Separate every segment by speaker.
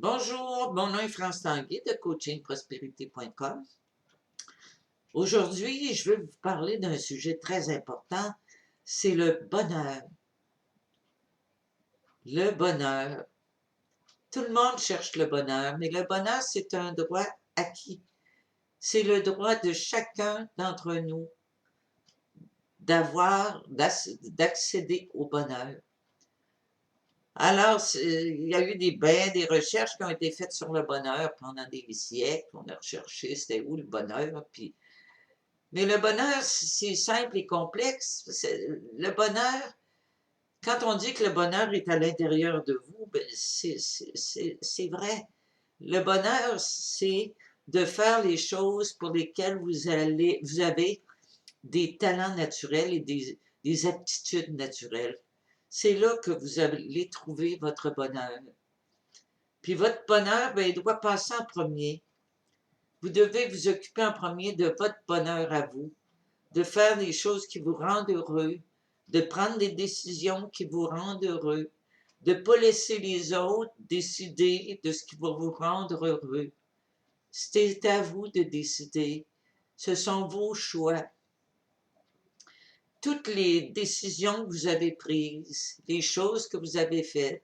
Speaker 1: Bonjour, mon nom est France Tanguay de coachingprospérité.com. Aujourd'hui, je veux vous parler d'un sujet très important, c'est le bonheur. Le bonheur. Tout le monde cherche le bonheur, mais le bonheur, c'est un droit acquis. C'est le droit de chacun d'entre nous d'accéder au bonheur. Alors, il y a eu des recherches qui ont été faites sur le bonheur pendant des siècles. On a recherché c'était où le bonheur, mais le bonheur, c'est simple et complexe. Le bonheur, quand on dit que le bonheur est à l'intérieur de vous, ben c'est vrai. Le bonheur, c'est de faire les choses pour lesquelles vous avez des talents naturels et des aptitudes naturelles. C'est là que vous allez trouver votre bonheur. Puis votre bonheur, ben, il doit passer en premier. Vous devez vous occuper en premier de votre bonheur à vous, de faire des choses qui vous rendent heureux, de prendre des décisions qui vous rendent heureux, de ne pas laisser les autres décider de ce qui va vous rendre heureux. C'est à vous de décider. Ce sont vos choix. Toutes les décisions que vous avez prises, les choses que vous avez faites,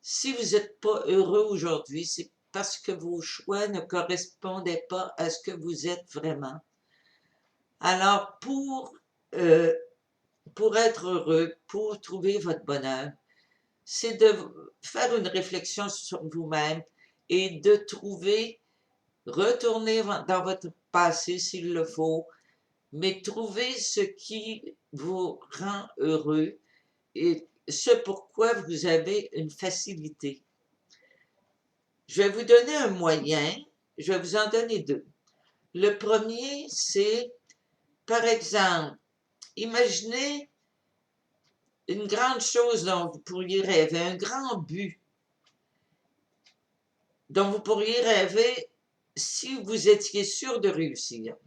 Speaker 1: si vous n'êtes pas heureux aujourd'hui, c'est parce que vos choix ne correspondaient pas à ce que vous êtes vraiment. Alors, pour être heureux, pour trouver votre bonheur, c'est de faire une réflexion sur vous-même et de retourner dans votre passé s'il le faut, mais trouver ce qui vous rend heureux et ce pourquoi vous avez une facilité. Je vais vous donner un moyen, je vais vous en donner deux. Le premier, c'est, par exemple, imaginez une grande chose dont vous pourriez rêver, un grand but dont vous pourriez rêver si vous étiez sûr de réussir.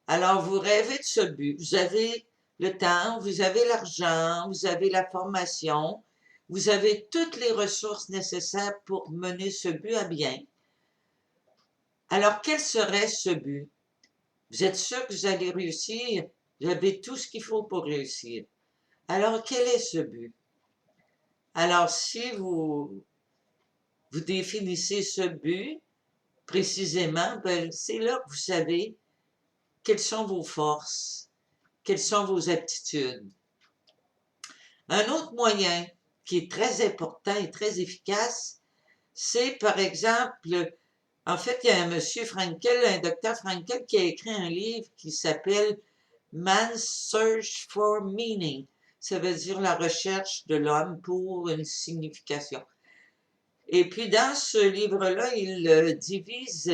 Speaker 1: Alors, vous rêvez de ce but, vous avez le temps, vous avez l'argent, vous avez la formation, vous avez toutes les ressources nécessaires pour mener ce but à bien. Alors, quel serait ce but? Vous êtes sûr que vous allez réussir? Vous avez tout ce qu'il faut pour réussir. Alors, quel est ce but? Alors, si vous définissez ce but précisément, ben, c'est là que vous savez quelles sont vos forces, quelles sont vos aptitudes. Un autre moyen qui est très important et très efficace, c'est par exemple, en fait, il y a un monsieur Frankel, un docteur Frankel, qui a écrit un livre qui s'appelle Man's Search for Meaning. Ça veut dire la recherche de l'homme pour une signification. Et puis dans ce livre-là, il divise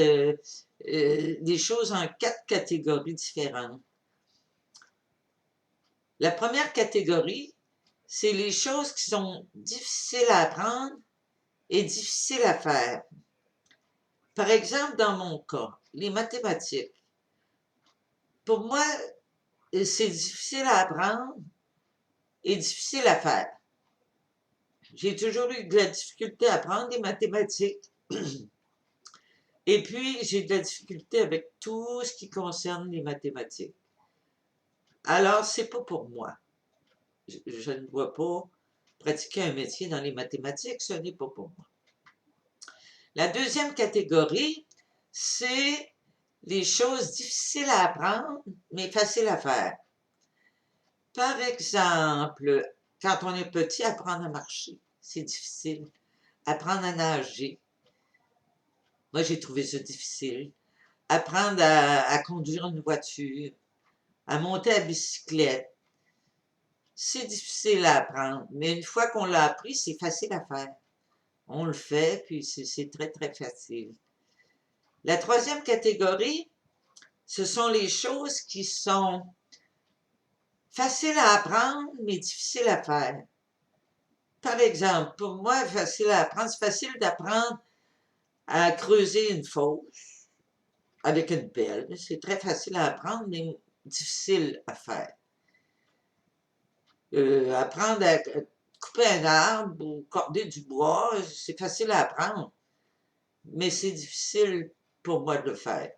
Speaker 1: les choses en 4 catégories différentes. La première catégorie, c'est les choses qui sont difficiles à apprendre et difficiles à faire. Par exemple, dans mon cas, les mathématiques. Pour moi, c'est difficile à apprendre et difficile à faire. J'ai toujours eu de la difficulté à apprendre des mathématiques. Et puis, j'ai de la difficulté avec tout ce qui concerne les mathématiques. Alors, c'est pas pour moi. Je ne dois pas pratiquer un métier dans les mathématiques, ce n'est pas pour moi. La deuxième catégorie, c'est les choses difficiles à apprendre, mais faciles à faire. Par exemple, quand on est petit, apprendre à marcher, c'est difficile. Apprendre à nager, moi j'ai trouvé ça difficile. Apprendre à conduire une voiture, à monter à bicyclette, c'est difficile à apprendre, mais une fois qu'on l'a appris, c'est facile à faire. On le fait, puis c'est très, très facile. La troisième catégorie, ce sont les choses qui sont faciles à apprendre, mais difficiles à faire. Par exemple, pour moi, facile à apprendre, c'est facile d'apprendre à creuser une fosse avec une pelle. C'est très facile à apprendre, mais difficile à faire. Apprendre à couper un arbre ou corder du bois, c'est facile à apprendre, mais c'est difficile pour moi de le faire.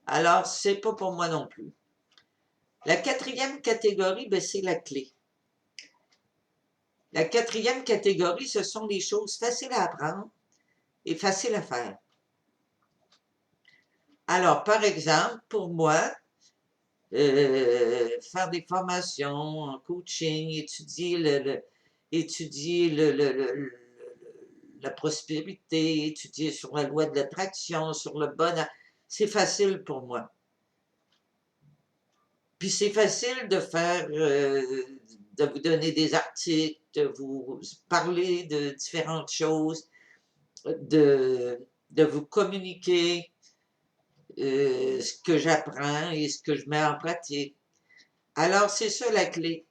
Speaker 1: Alors, c'est pas pour moi non plus. La quatrième catégorie, ben, c'est la clé. La quatrième catégorie, ce sont les choses faciles à apprendre et faciles à faire. Alors, par exemple, pour moi, faire des formations en coaching, étudier la prospérité, étudier sur la loi de l'attraction, sur le bonheur, c'est facile pour moi. Puis c'est facile de faire, de vous donner des articles, de vous parler de différentes choses, de vous communiquer ce que j'apprends et ce que je mets en pratique. Alors, c'est ça la clé.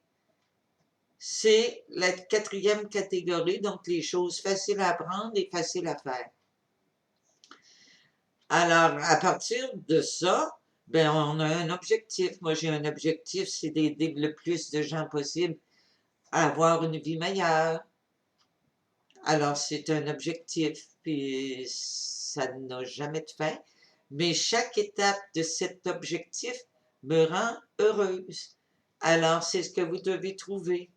Speaker 1: C'est la quatrième catégorie, donc les choses faciles à apprendre et faciles à faire. Alors, à partir de ça, ben, on a un objectif. Moi, j'ai un objectif, c'est d'aider le plus de gens possible à avoir une vie meilleure. Alors, c'est un objectif, puis ça n'a jamais de fin. Mais chaque étape de cet objectif me rend heureuse. Alors, c'est ce que vous devez trouver.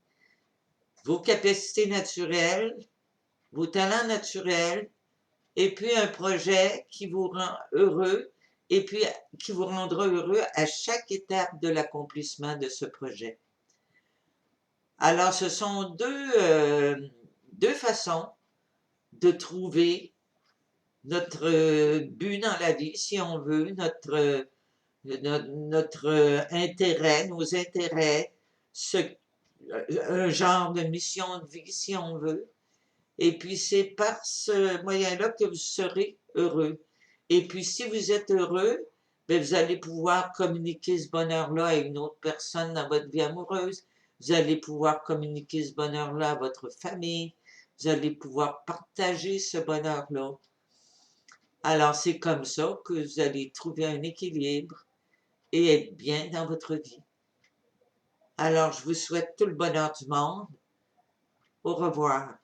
Speaker 1: Vos capacités naturelles, vos talents naturels, et puis un projet qui vous rend heureux, et puis qui vous rendra heureux à chaque étape de l'accomplissement de ce projet. Alors, ce sont deux façons de trouver notre but dans la vie, si on veut, notre intérêt, nos intérêts, un genre de mission de vie, si on veut. Et puis, c'est par ce moyen-là que vous serez heureux. Et puis, si vous êtes heureux, bien, vous allez pouvoir communiquer ce bonheur-là à une autre personne dans votre vie amoureuse. Vous allez pouvoir communiquer ce bonheur-là à votre famille. Vous allez pouvoir partager ce bonheur-là. Alors, c'est comme ça que vous allez trouver un équilibre et être bien dans votre vie. Alors, je vous souhaite tout le bonheur du monde. Au revoir.